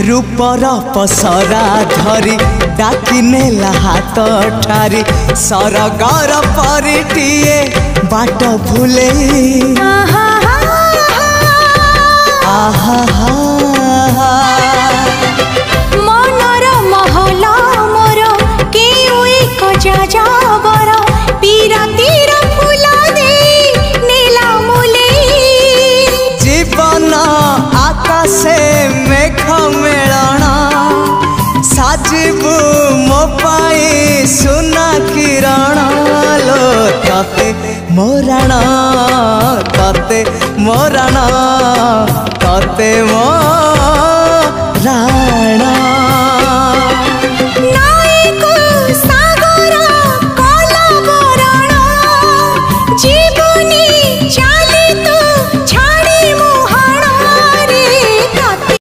रूपर पसरा धरी डाकी नेला हाथ ठारी सरगर परिटिए बाट भूले मनर महल मोर केउ एक जाजाबर पीरातीर फूल दे नीला मुले जीवन आकाशे मेघ मेलण साजिबु मो पाई सुना किरण लो तते मोरण तते मोरण तते मोरण।